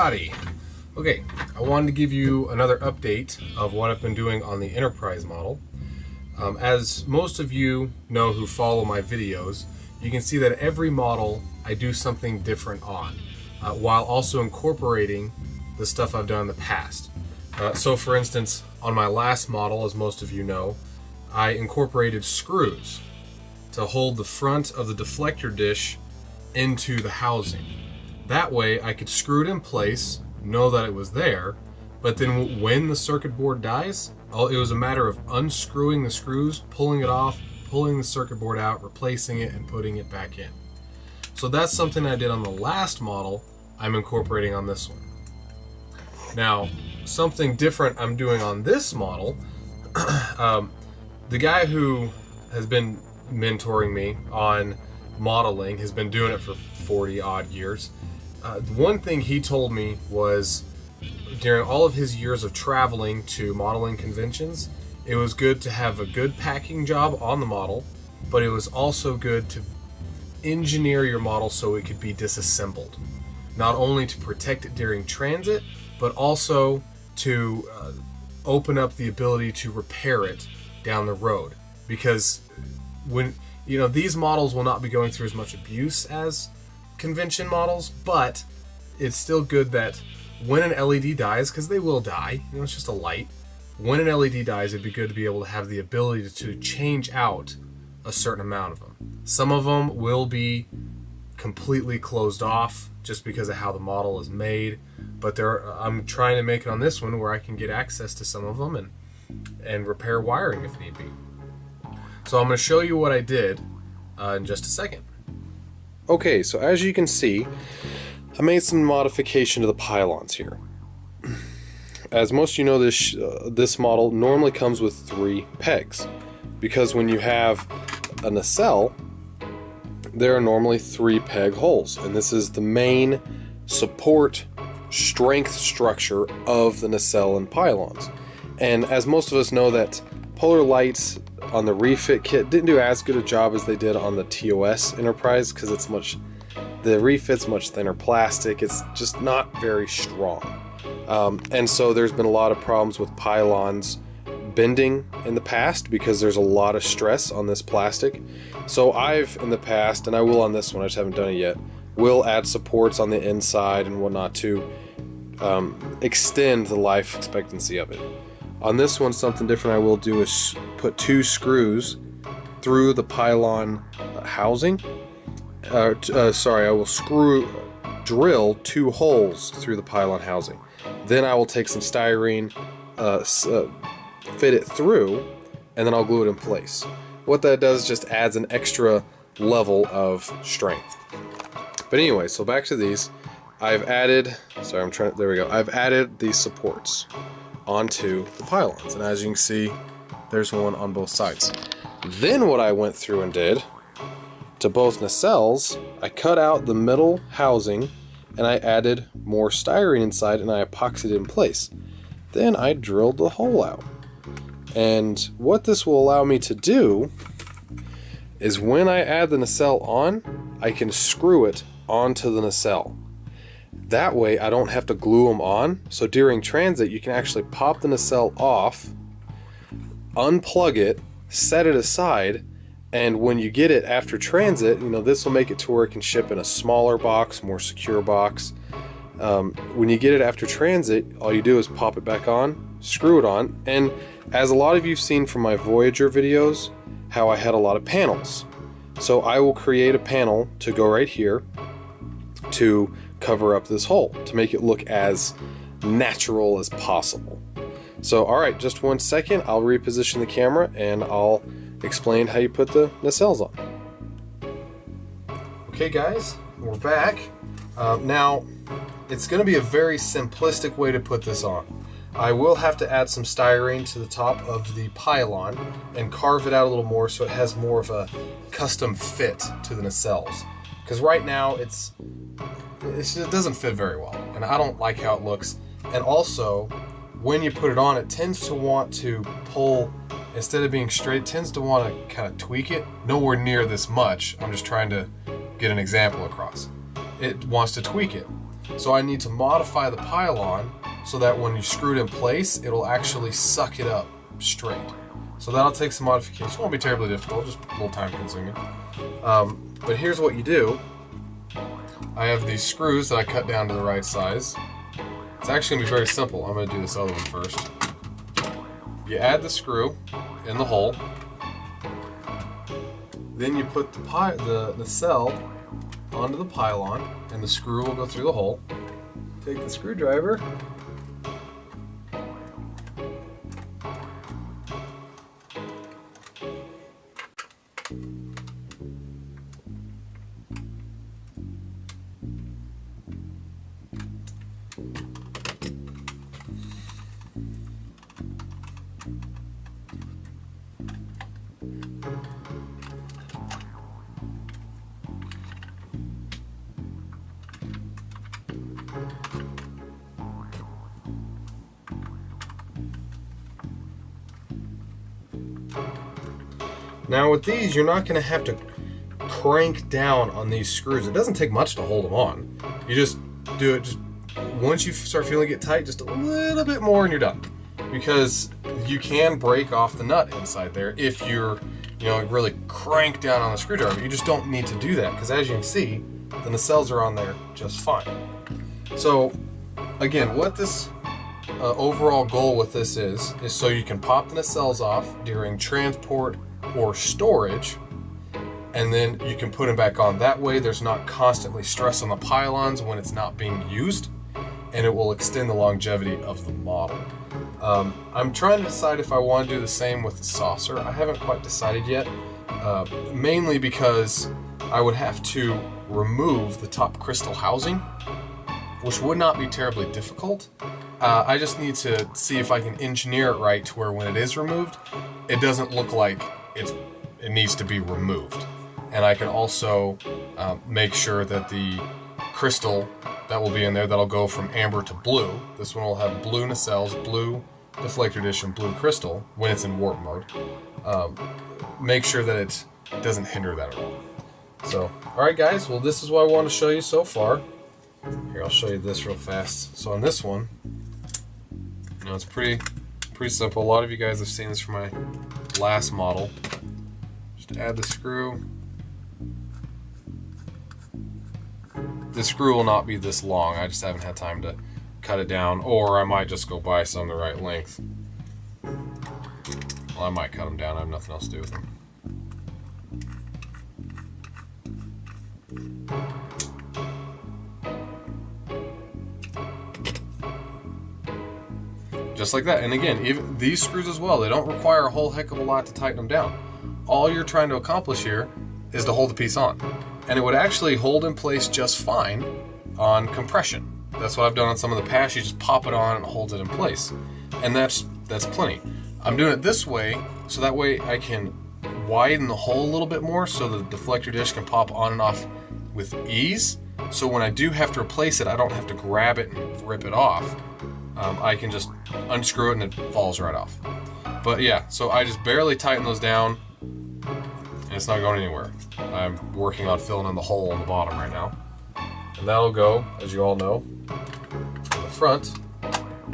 Alrighty. Okay, I wanted to give you another update of what I've been doing on the Enterprise model. As most of you know who follow my videos, you can see that every model I do something different on, while also incorporating the stuff I've done in the past. So for instance, on my last model, as most of you know, I incorporated screws to hold the front of the deflector dish into the housing. That way I could screw it in place, know that it was there, but then when the circuit board dies, it was a matter of unscrewing the screws, pulling it off, pulling the circuit board out, replacing it, and putting it back in. So that's something I did on the last model, I'm incorporating on this one. Now, something different I'm doing on this model, the guy who has been mentoring me on modeling has been doing it for 40 odd years. One thing he told me was during all of his years of traveling to modeling conventions, it was good to have a good packing job on the model, but it was also good to engineer your model so it could be disassembled. Not only to protect it during transit, but also to open up the ability to repair it down the road. Because when these models will not be going through as much abuse as convention models, but it's still good that when an LED dies, because they will die, it's just a light. When an LED dies, it'd be good to be able to have the ability to change out a certain amount of them. Some of them will be completely closed off just because of how the model is made, but I'm trying to make it on this one where I can get access to some of them and repair wiring if need be. So I'm going to show you what I did in just a second. Okay, so as you can see, I made some modification to the pylons here. As most of you know, this model normally comes with 3 pegs, because when you have a nacelle, there are normally 3 peg holes, and this is the main support strength structure of the nacelle and pylons. And as most of us know, that Polar Lights on the Refit kit didn't do as good a job as they did on the TOS Enterprise, because the Refit's much thinner plastic. It's just not very strong. And so there's been a lot of problems with pylons bending in the past because there's a lot of stress on this plastic. So I've in the past, and I will on this one, I just haven't done it yet, will add supports on the inside and whatnot to extend the life expectancy of it. On this one, something different I will do is put 2 screws through the pylon housing. I will drill 2 holes through the pylon housing. Then I will take some styrene, fit it through, and then I'll glue it in place. What that does is just adds an extra level of strength. But anyway, so back to these. I've added these supports onto the pylons, and as you can see, there's one on both sides. Then what I went through and did to both nacelles, I cut out the middle housing and I added more styrene inside and I epoxied it in place. Then I drilled the hole out. And what this will allow me to do is when I add the nacelle on, I can screw it onto the nacelle. That way I don't have to glue them on. So during transit, you can actually pop the nacelle off, unplug it, set it aside, and when you get it after transit, this will make it to where it can ship in a smaller box, more secure box. When you get it after transit, all you do is pop it back on, screw it on, and as a lot of you've seen from my Voyager videos, how I had a lot of panels. So I will create a panel to go right here to cover up this hole, to make it look as natural as possible. So alright, just 1 second, I'll reposition the camera and I'll explain how you put the nacelles on. Okay guys, we're back. Now, it's going to be a very simplistic way to put this on. I will have to add some styrene to the top of the pylon and carve it out a little more so it has more of a custom fit to the nacelles. Because right now it doesn't fit very well, and I don't like how it looks. And also, when you put it on, it tends to want to pull, instead of being straight, it tends to want to kind of tweak it. Nowhere near this much. I'm just trying to get an example across. It wants to tweak it. So I need to modify the pylon so that when you screw it in place, it'll actually suck it up straight. So that'll take some modification. It won't be terribly difficult, just a little time consuming. But here's what you do. I have these screws that I cut down to the right size. It's actually gonna be very simple. I'm gonna do this other one first. You add the screw in the hole. Then you put the nacelle onto the pylon, and the screw will go through the hole. Take the screwdriver. Now with these, you're not going to have to crank down on these screws. It doesn't take much to hold them on. You just do it, just once you start feeling it get tight, just a little bit more and you're done. Because you can break off the nut inside there if you're, really crank down on the screwdriver. You just don't need to do that, because as you can see, the nacelles are on there just fine. So again, what this overall goal with this is so you can pop the nacelles off during transport or storage, and then you can put them back on. That way there's not constantly stress on the pylons when it's not being used, and it will extend the longevity of the model. I'm trying to decide if I want to do the same with the saucer. I haven't quite decided yet, mainly because I would have to remove the top crystal housing, which would not be terribly difficult. I just need to see if I can engineer it right to where when it is removed, it doesn't look like it needs to be removed. And I can also make sure that the crystal that will be in there, that'll go from amber to blue. This one will have blue nacelles, blue deflector dish, and blue crystal when it's in warp mode. Make sure that it doesn't hinder that at all. So, alright guys, well this is what I want to show you so far. Here, I'll show you this real fast. So on this one, it's pretty simple. A lot of you guys have seen this from my last model. Just add the screw. The screw will not be this long. I just haven't had time to cut it down, or I might just go buy some the right length. Well, I might cut them down. I have nothing else to do with them. Just like that. And again, even these screws as well, they don't require a whole heck of a lot to tighten them down. All you're trying to accomplish here is to hold the piece on. And it would actually hold in place just fine on compression. That's what I've done on some of the past. You just pop it on and it holds it in place. And that's plenty. I'm doing it this way, so that way I can widen the hole a little bit more so the deflector dish can pop on and off with ease. So when I do have to replace it, I don't have to grab it and rip it off. I can just unscrew it and it falls right off. But yeah, so I just barely tighten those down and it's not going anywhere. I'm working on filling in the hole on the bottom right now. And that'll go, as you all know, in the front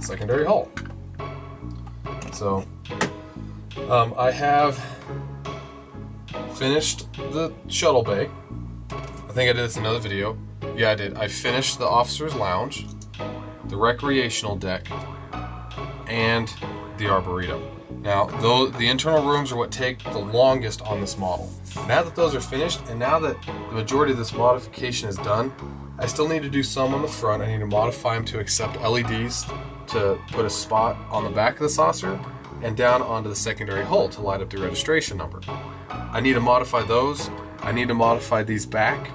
secondary hull. So I have finished the shuttle bay. I think I did this in another video. Yeah, I did. I finished the officer's lounge, the recreational deck, and the arboretum. Now, the internal rooms are what take the longest on this model. Now that those are finished, and now that the majority of this modification is done, I still need to do some on the front. I need to modify them to accept LEDs to put a spot on the back of the saucer and down onto the secondary hull to light up the registration number. I need to modify those. I need to modify these back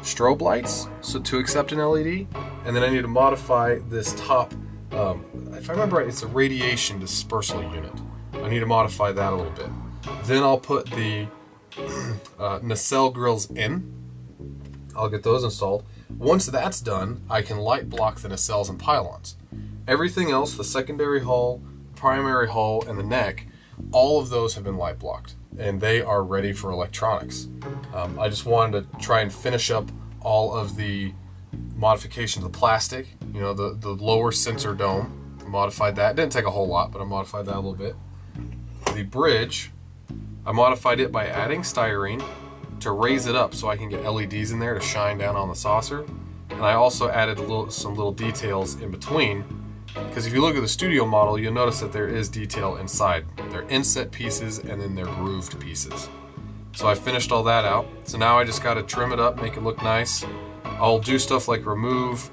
strobe lights to accept an LED, and then I need to modify this top, if I remember right, it's a radiation dispersal unit. I need to modify that a little bit. Then I'll put the nacelle grills in. I'll get those installed. Once that's done, I can light block the nacelles and pylons. Everything else, the secondary hull, primary hull, and the neck, all of those have been light blocked, and they are ready for electronics. I just wanted to try and finish up all of the modification to the plastic, you know, the lower sensor dome. I modified that. It didn't take a whole lot, but I modified that a little bit. The bridge, I modified it by adding styrene to raise it up so I can get LEDs in there to shine down on the saucer. And I also added some little details in between, because if you look at the studio model, you'll notice that there is detail inside. They're inset pieces and then they're grooved pieces. So I finished all that out. So now I just got to trim it up, make it look nice. I'll do stuff like remove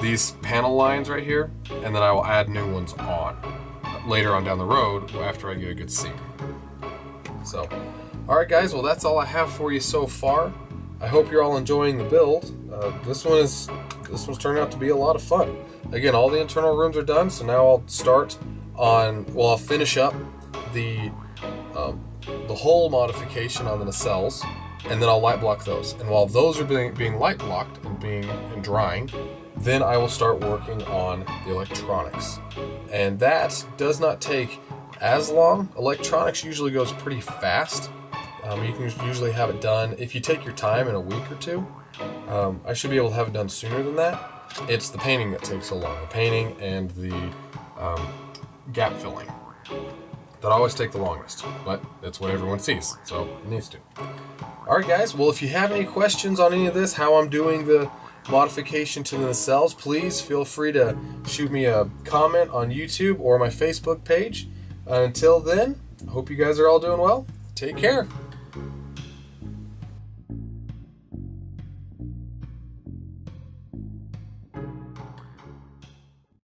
these panel lines right here, and then I will add new ones on later on down the road after I get a good seam. So, alright guys, well that's all I have for you so far. I hope you're all enjoying the build. This one's turning out to be a lot of fun. Again, all the internal rooms are done, so now I'll start on, well, I'll finish up the whole modification on the nacelles, and then I'll light block those. And while those are being light blocked and drying, then I will start working on the electronics. And that does not take as long. Electronics usually goes pretty fast. You can usually have it done, if you take your time, in a week or two. I should be able to have it done sooner than that. It's the painting that takes so long. The painting and the gap filling that always take the longest, but that's what everyone sees, so it needs to. Alright guys, well if you have any questions on any of this, how I'm doing the modification to the nacelles, please feel free to shoot me a comment on YouTube or my Facebook page. Until then, I hope you guys are all doing well. Take care.